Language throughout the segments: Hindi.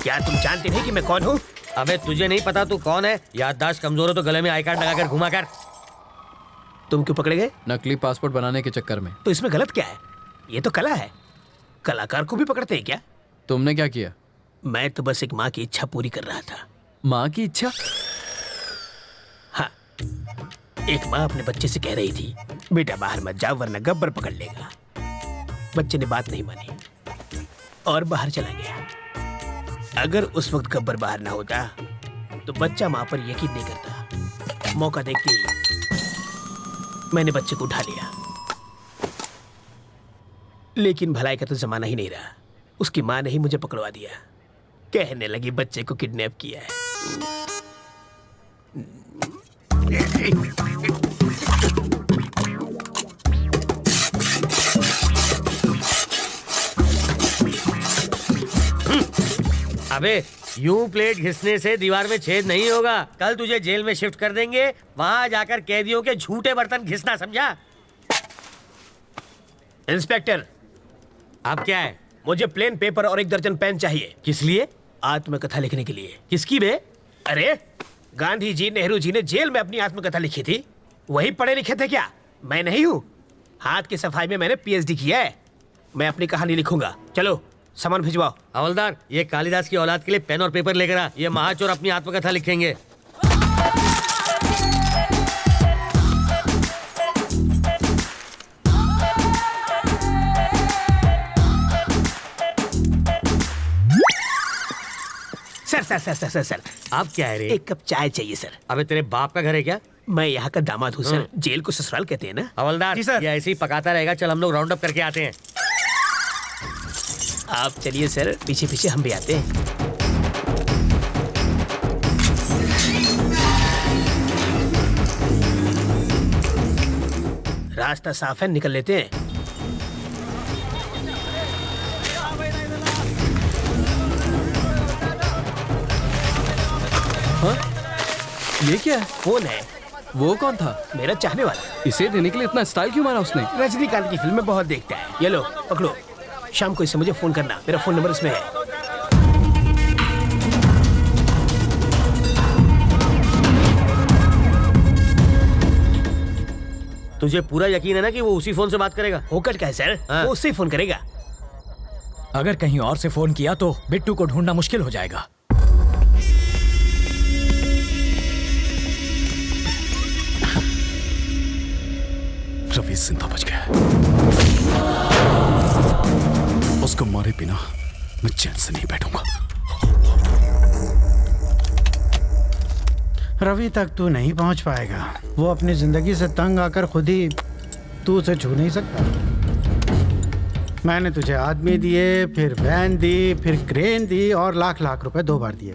क्या तुम जानते नहीं कि मैं कौन हूँ? अबे तुझे नहीं पता तू कौन है? याददाश्त कमजोर हो तो गले में आई कार्ड लगाकर घुमा कर। तुम क्यों पकड़े गए? नकली पासपोर्ट बनाने के चक्कर में। तो इसमें गलत क्या है? ये तो कला है। कलाकार को भी पकड़ते हैं क्या? तुमने क्या किया? मैं तो बस एक माँ की इच्छा पूरी कर रहा था। माँ की इच्छा? हाँ, एक माँ अपने बच्चे से कह रही थी, बेटा बाहर मत जाओ वरना गब्बर पकड़ लेगा। बच्चे ने बात नहीं मानी और बाहर चला गया। अगर उस वक्त गब्बर बाहर ना होता तो बच्चा माँ पर यकीन नहीं करता। मौका देखते ही मैंने बच्चे को उठा लिया। लेकिन भलाई का तो जमाना ही नहीं रहा। उसकी माँ ने ही मुझे पकड़वा दिया। कहने लगी बच्चे को किडनैप किया है। अबे यूं प्लेट घिसने से दीवार में छेद नहीं होगा। कल तुझे जेल में शिफ्ट कर देंगे, वहां जाकर कैदियों के झूठे बर्तन घिसना, समझा? इंस्पेक्टर, अब क्या है? मुझे प्लेन पेपर और 1 दर्जन पेन चाहिए। किस लिए? आत्मकथा लिखने के लिए। किसकी बे? अरे गांधी जी, नेहरू जी ने जेल में अपनी आत्मकथा लिखी थी। वही पढ़े लिखे थे क्या? मैं नहीं हूँ। हाथ की सफाई में मैंने पीएचडी किया है। मैं अपनी कहानी लिखूंगा। चलो सामान भिजवाओ। हवलदार, ये कालिदास की औलाद के लिए पेन और पेपर लेकर आ। ये महाचोर अपनी आत्मकथा लिखेंगे। सर अब क्या है रे? 1 कप चाय चाहिए सर। अबे तेरे बाप का घर है क्या? मैं यहाँ का दामाद हूँ सर। जेल को ससुराल कहते हैं ना। हवलदार, जी सर। ये ऐसे ही पकाता रहेगा। चल हम लोग राउंड अप करके आते हैं। आप चलिए सर, पीछे पीछे हम भी आते हैं। रास्ता साफ है, निकल लेते हैं। हाँ? ये क्या है? कौन है? वो कौन था? मेरा चाहने वाला। इसे देने के लिए इतना स्टाइल क्यों मारा उसने? रजनीकांत की फिल्में बहुत देखता है। ये लो पकड़ो। शाम को इससे मुझे फोन करना। मेरा फोन नंबर इसमें है। तुझे पूरा यकीन है ना कि वो उसी फोन से बात करेगा? होकर क्या है सर? हाँ। वो उससे फोन करेगा। अगर कहीं और से फोन किया तो बिट्टू को ढूंढना मुश्किल हो जाएगा। रवि जिंदा बच गया। उसको मारे बिना मैं चैन से नहीं बैठूंगा। रवि तक तू नहीं पहुंच पाएगा। वो अपनी जिंदगी से तंग आकर खुद ही तू उसे छू नहीं सकता। मैंने तुझे आदमी दिए, फिर वैन दी, फिर क्रेन दी और लाख लाख रुपए 2 बार दिए।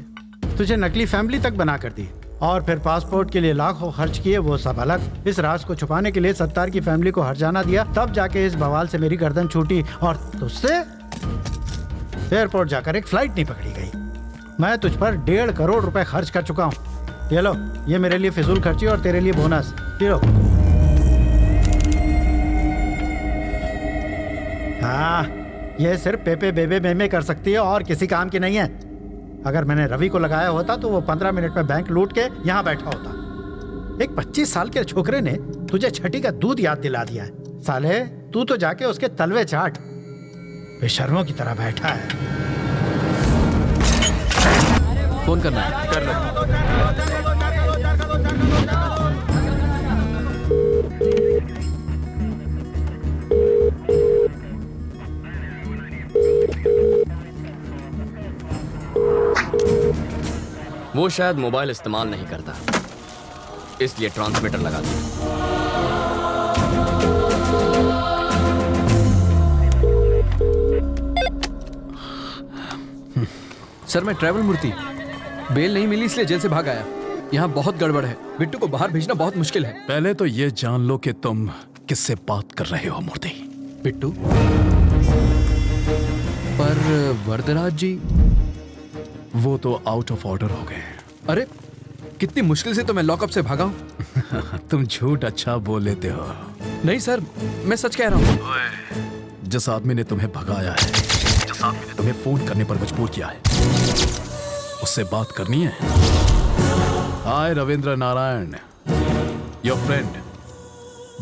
तुझे नकली फैमिली तक बना कर दी और फिर पासपोर्ट के लिए लाखों खर्च किए, वो सब अलग। इस राज को छुपाने के लिए सत्तार की फैमिली को हर्जाना दिया, तब जाके इस बवाल से मेरी गर्दन छूटी और तुझसे एयरपोर्ट जाकर एक फ्लाइट नहीं पकड़ी गई। मैं तुझ पर 1.5 करोड़ रुपए खर्च कर चुका हूँ। ये लो, ये मेरे लिए फिजूल खर्ची और तेरे लिए बोनस। ये लो। हाँ, ये सिर्फ पेपे बेबे मेमे कर सकती है और किसी काम की नहीं है। अगर मैंने रवि को लगाया होता तो वो 15 मिनट में बैंक लूट के यहाँ बैठा होता। एक 25 साल के छोकरे ने तुझे छठी का दूध याद दिला दिया है। साले, तू तो जाके उसके तलवे चाट। बेशर्मों की तरह बैठा है। फोन करना है। कर लो। वो शायद मोबाइल इस्तेमाल नहीं करता, इसलिए ट्रांसमीटर लगा दिया। सर, मैं ट्रैवल मूर्ति। बेल नहीं मिली इसलिए जेल से भाग आया। यहाँ बहुत गड़बड़ है। बिट्टू को बाहर भेजना बहुत मुश्किल है। पहले तो ये जान लो कि तुम किससे बात कर रहे हो मूर्ति। बिट्टू? पर वरदराज जी? वो तो आउट ऑफ ऑर्डर हो गए। अरे कितनी मुश्किल से तो मैं लॉकअप से भागा हूँ। तुम झूठ अच्छा बोल लेते हो। नहीं सर, मैं सच कह रहा हूँ। जिस आदमी ने तुम्हें भगाया है, जिस आदमी ने तुम्हें फोन करने पर मजबूर किया है, उससे बात करनी है। Hi Ravindra Narayan, your friend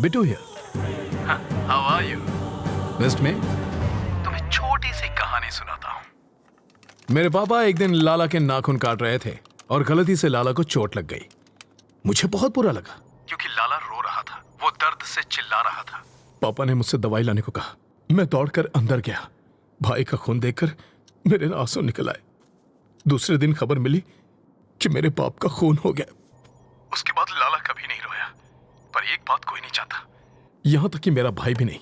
Bittu here. How are you? West में तुम्हें छोटी सी कहानी सुनाता हूं। मेरे पापा एक दिन लाला के नाखून काट रहे थे और गलती से लाला को चोट लग गई। मुझे बहुत बुरा लगा क्योंकि लाला रो रहा था, वो दर्द से चिल्ला रहा था। पापा ने मुझसे दवाई लाने को कहा। मैं दौड़कर अंदर गया। भाई का खून देखकर मेरे आंसू निकल आए। दूसरे दिन खबर मिली कि मेरे बाप का खून हो गया। उसके बाद लाला कभी नहीं रोया, पर एक बात कोई नहीं चाहता, यहां तक कि मेरा भाई भी नहीं,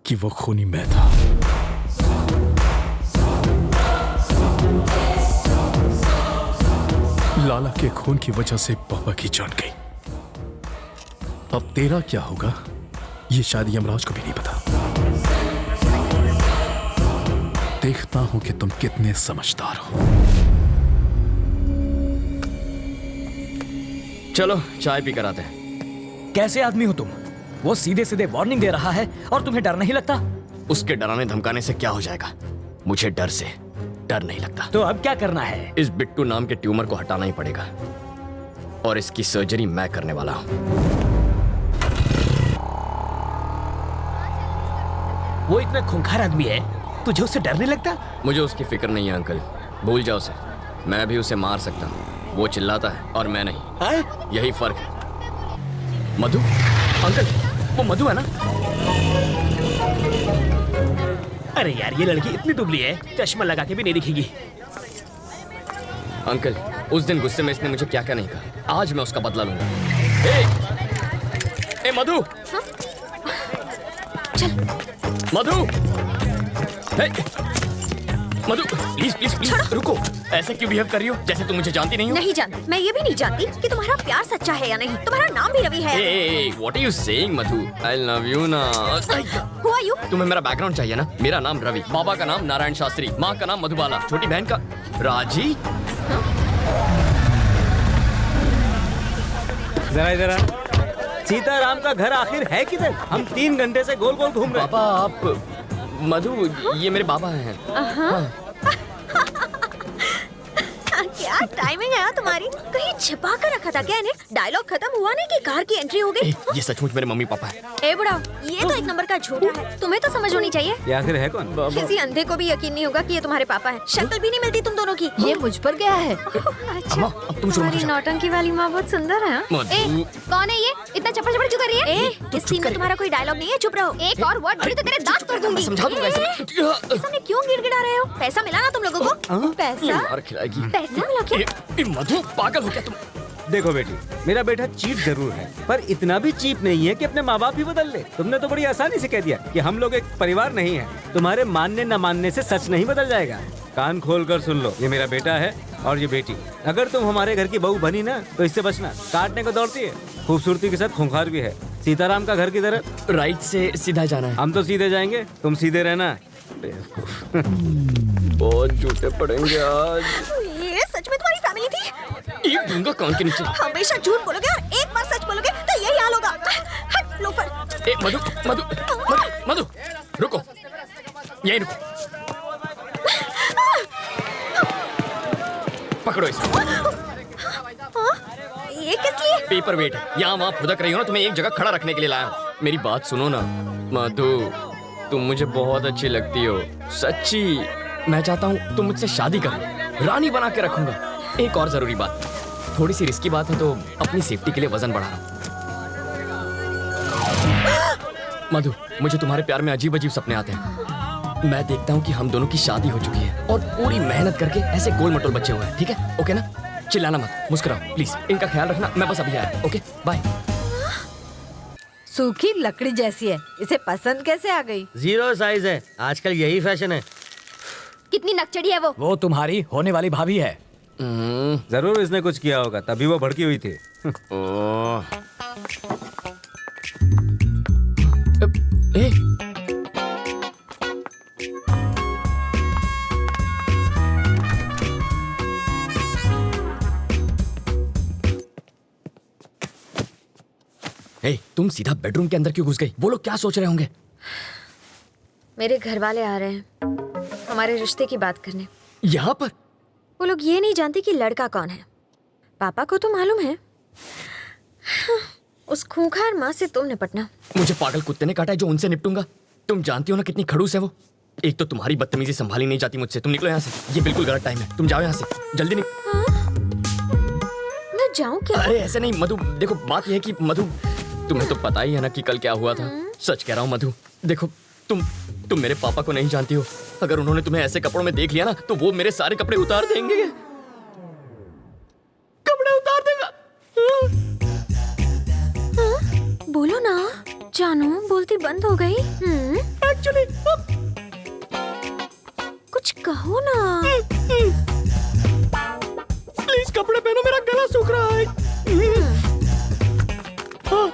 कि वो खूनी मैं था। लाला के खून की वजह से पापा की जान गई। अब तेरा क्या होगा ये शायद यमराज को भी नहीं पता। देखता हूं कि तुम कितने समझदार हो। चलो चाय पी कर आते हैं। कैसे आदमी हो तुम? वो सीधे सीधे वार्निंग दे रहा है और तुम्हें डर नहीं लगता? उसके डराने धमकाने से क्या हो जाएगा? मुझे डर से डर नहीं लगता। तो अब क्या करना है? इस बिट्टू नाम के ट्यूमर को हटाना ही पड़ेगा और इसकी सर्जरी मैं करने वाला हूं। वो इतना खूंखार आदमी है, तुझे उससे डर नहीं लगता? मुझे उसकी फिक्र नहीं है अंकल, भूल जाओ उसे। मैं भी उसे मार सकता हूँ, वो चिल्लाता है और मैं नहीं। हाँ? यही फर्क है। मधु अंकल, वो मधु है ना? अरे यार, ये लड़की इतनी दुबली है, चश्मा लगा के भी नहीं दिखेगी। अंकल, उस दिन गुस्से में इसने मुझे क्या क्या नहीं कहा, आज मैं उसका बदला लूंगा। ए मधु! हाँ? चल। मधु! हे! मधु, प्लीज प्लीज प्लीज रुको। ऐसे क्यों बिहेव कर रही हो जैसे तुम मुझे जानती नहीं हो? नहीं जानती। मैं ये भी नहीं जानती कि तुम्हारा प्यार सच्चा है या नहीं। तुम्हारा नाम भी रवि है। What are you saying, Madhu? I love you ना। Who are you? तुम्हें मेरा बैकग्राउंड चाहिए ना? मेरा नाम रवि, बाबा का नाम नारायण शास्त्री, माँ का नाम मधुबाला, छोटी बहन का राजी। जरा इधर सीताराम का घर आखिर है किधर? हम 3 घंटे से गोल गोल घूम रहे हैं। पापा आप मधु, ये मेरे बाबा हैं। क्या टाइमिंग है तुम्हारी? कहीं छिपा कर रखा था क्या इन्हें? डायलॉग खत्म हुआ नहीं कि कार की एंट्री हो गई। ये सचमुच मेरे मम्मी पापा है। ए बुढ़ा, ये तो एक नंबर का झूठा है। तुम्हें तो समझ होनी चाहिए। ये आखिर है कौन? किसी अंधे को भी यकीन नहीं होगा कि ये तुम्हारे पापा है। शक्ल भी नहीं मिलती तुम दोनों की। ये मुझ पर गया है। अम्मा, अब तुम शुरू तुम्हारी करो। नौटंकी वाली माँ बहुत सुंदर है। मधु। कौन है ये? इतना चप्पड़ चप्पड़ क्यों कर रही है? इस सीन में तुम्हारा कोई डायलॉग नहीं है, चुप रहो। एक और वर्ड बोली तो तेरे दांत तोड़ दूंगी। समझा दूंगा ऐसे। सामने क्यों गिड़गिड़ा रहे हो? पैसा मिला ना तुम लोगों को? पैसा? मार खिलाएगी। पैसा मिला क्या? मधु पागल हो क्या तुम? देखो बेटी, मेरा बेटा चीप जरूर है, पर इतना भी चीप नहीं है कि अपने माँ बाप भी बदल ले। तुमने तो बड़ी आसानी से कह दिया कि हम लोग एक परिवार नहीं है। तुम्हारे मानने न मानने से सच नहीं बदल जाएगा। कान खोल कर सुन लो, ये मेरा बेटा है और ये बेटी। अगर तुम हमारे घर की बहू बनी ना तो इससे बचना। काटने को दौड़ती है, खूबसूरती के साथ खूंखार भी है। सीताराम का घर किधर है? राइट से सीधा जाना है। हम तो सीधे जाएंगे, तुम सीधे रहना। बहुत झूठे पड़ेंगे आज। ये सच में तुम्हारी फैमिली थी? ये दूंगा कान के नीचे। हमेशा झूठ बोलोगे और एक बार सच बोलोगे तो यही हाल होगा। हट लोफर। ए मधु मधु मधु मधु रुको, यही रुको। पकड़ो इसे। ये किस लिए? पेपर वेट है, यहाँ वहाँ फुदक रही हो ना, तुम्हें एक जगह खड़ा रखने के लिए लाया हूँ। मेरी बात सुनो ना मधु, तुम मुझे बहुत अच्छी लगती हो, सच्ची। मैं चाहता हूँ तुम मुझसे शादी करो, रानी बना के रखूंगा। एक और जरूरी बात, थोड़ी सी रिस्की बात है तो अपनी सेफ्टी के लिए वजन बढ़ा रहा हूँ। मधु, मुझे तुम्हारे प्यार में अजीब अजीब सपने आते हैं। मैं देखता हूँ कि हम दोनों की शादी हो चुकी है और पूरी मेहनत करके ऐसे गोल मटोल बच्चे हुए हैं। ठीक है? ओके ना? चिल्लाना मत, मुस्कुराओ प्लीज। इनका ख्याल रखना, मैं बस अभी आया। Okay bye. सूखी लकड़ी जैसी है, इसे पसंद कैसे आ गई? 0 साइज है, आजकल यही फैशन है। कितनी नकचड़ी है वो? वो तुम्हारी होने वाली भाभी है। जरूर इसने कुछ किया होगा, तभी वो भड़की हुई थी। ए, ए, तुम सीधा बेडरूम के अंदर क्यों घुस गई? वो लोग क्या सोच रहे होंगे? मेरे घर वाले आ रहे हैं हमारे रिश्ते की बात करने। यहाँ पर? वो लोग ये नहीं जानते कि लड़का कौन है। पापा को तो मालूम है। उस खूंखार माँ से तुम निपटना। मुझे पागल कुत्ते ने काटा है जो उनसे निपटूंगा। तुम जानती हो ना कितनी खड़ूस है वो। एक तो तुम्हारी बदतमीजी संभाली नहीं जाती मुझसे। तुम निकलो यहाँ से, ये बिल्कुल गलत टाइम है। तुम जाओ यहाँ से जल्दी मैं जाऊँ क्या? अरे ऐसे नहीं मधु, देखो बात यह है कि मधु, तुम्हें तो पता ही है ना कि कल क्या हुआ था। सच कह रहा हूँ मधु, देखो तुम मेरे पापा को नहीं जानती हो। अगर उन्होंने तुम्हें ऐसे कपड़ों में देख लिया ना तो वो मेरे सारे कपड़े उतार देंगे। कपड़े उतार देगा। बोलो ना जानू, बोलती बंद हो गई। एक्चुअली कुछ कहो ना। प्लीज कपड़े पहनो, मेरा गला सूख रहा है। हाँ।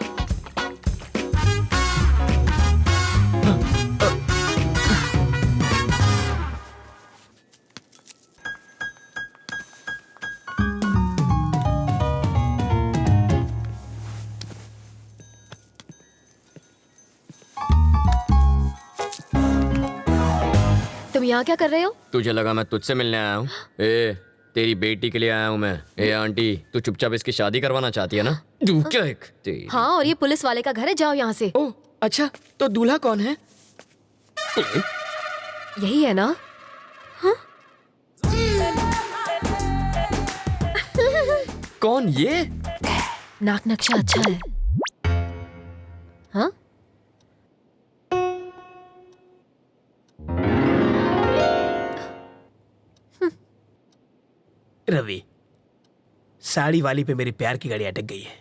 तुम यहाँ क्या कर रहे हो? तुझे लगा मैं तुझसे मिलने आया हूँ? ए, तेरी बेटी के लिए आया हूँ मैं। ए आंटी, तू चुपचाप इसकी शादी करवाना चाहती है ना? तू क्या एक हाँ, और ये पुलिस वाले का घर है, जाओ यहाँ से। ओह अच्छा, तो दूल्हा कौन है? यही है ना? हाँ? कौन ये? नाक नक्शा अच्छा है। हाँ? रवि, साड़ी वाली पे मेरी प्यार की गाड़ी अटक गई है।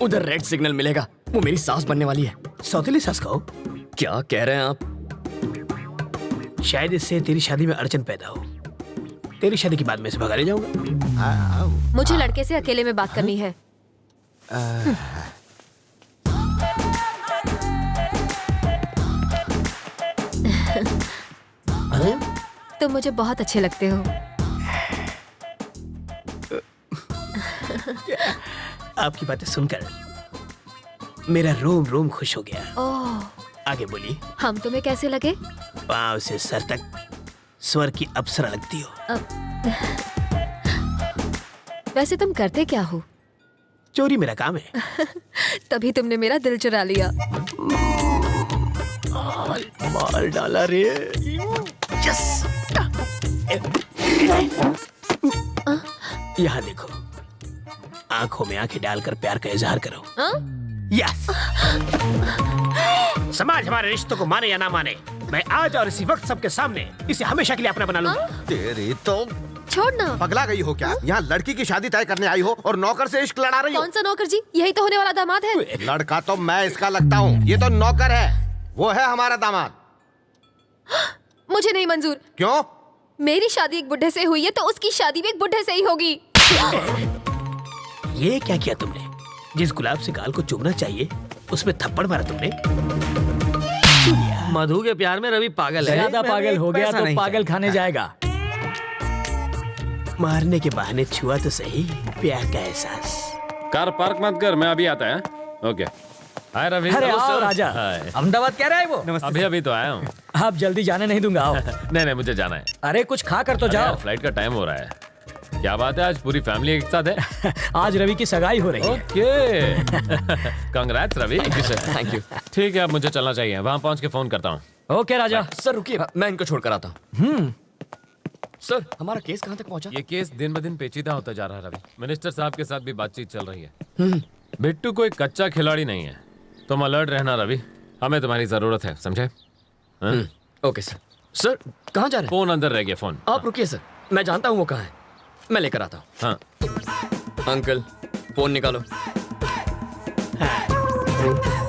उधर रेड सिग्नल मिलेगा, वो मेरी सास बनने वाली है। सौतेली सास कहो? क्या कह रहे हैं आप? शायद इससे तेरी शादी में अड़चन पैदा हो। तेरी शादी के बाद मैं इसे भगा ले जाऊंगा। मुझे लड़के से अकेले में बात करनी है। तुम मुझे बहुत अच्छे लगते हो। आपकी बातें सुनकर मेरा रोम रोम खुश हो गया। ओह, आगे बोलिए। हम तुम्हें कैसे लगे? पाँव से सर तक स्वर की अप्सरा लगती हो। वैसे तुम करते क्या हो? चोरी मेरा काम है। तभी तुमने मेरा दिल चुरा लिया। मार डाला रे। यस। यहाँ देखो, आंखों में आंखें डालकर प्यार का इजहार करो। यस। समाज हमारे रिश्तों को माने या ना माने, मैं आज और इसी वक्त सबके सामने इसे हमेशा के लिए अपना बना लूंगा। तेरी तो छोड़ना। पगला गई हो क्या? यहाँ लड़की की शादी तय करने आई हो और नौकर से इश्क लड़ा रही हो। कौन सा नौकर जी? यही तो होने वाला दामाद है। लड़का तो मैं इसका लगता हूँ, ये तो नौकर है। वो है हमारा दामाद। मुझे नहीं मंजूर। क्यों? मेरी शादी एक बुढ़े से हुई है तो उसकी शादी भी एक बुढ़े से ही होगी। ये क्या किया तुमने? जिस गुलाब से गाल को चूमना चाहिए उसमें थप्पड़ मारा तुमने। मधु के प्यार में रवि पागल है। ज्यादा पागल हो गया तो पागल खाने जाएगा। मारने के बहाने छुआ तो सही प्यार का एहसास। कार पार्क मत कर, मैं अभी आता है। ओके। हाय रवि। अरे आओ राजा। अहमदाबाद कह रहा है वो? अभी तो आया हूँ। आप जल्दी जाने नहीं दूंगा, आओ। नहीं मुझे जाना है। अरे कुछ खा कर तो जाओ। फ्लाइट का टाइम हो रहा है। क्या बात है, आज पूरी फैमिली एक साथ है? आज रवि की सगाई हो रही है। Okay. Congrats Ravi. Thank you. ठीक है, अब मुझे चलना चाहिए, वहाँ पहुँच के फोन करता हूँ। ओके राजा। सर रुकिए, मैं इनको छोड़ कर आता हूँ। सर हमारा केस कहाँ तक पहुँचा? ये केस दिन ब दिन पेचीदा होता जा रहा है रवि। मिनिस्टर साहब के साथ भी बातचीत चल रही है। बिट्टू कोई कच्चा खिलाड़ी नहीं है। तुम अलर्ट रहना रवि, हमें तुम्हारी जरूरत है, समझे? Okay sir. सर कहाँ जा रहे हैं? फोन अंदर रह गया। फोन आप रुकिए सर, मैं जानता हूँ वो कहाँ है, मैं लेकर आता हूँ। हाँ अंकल फोन निकालो। हाँ।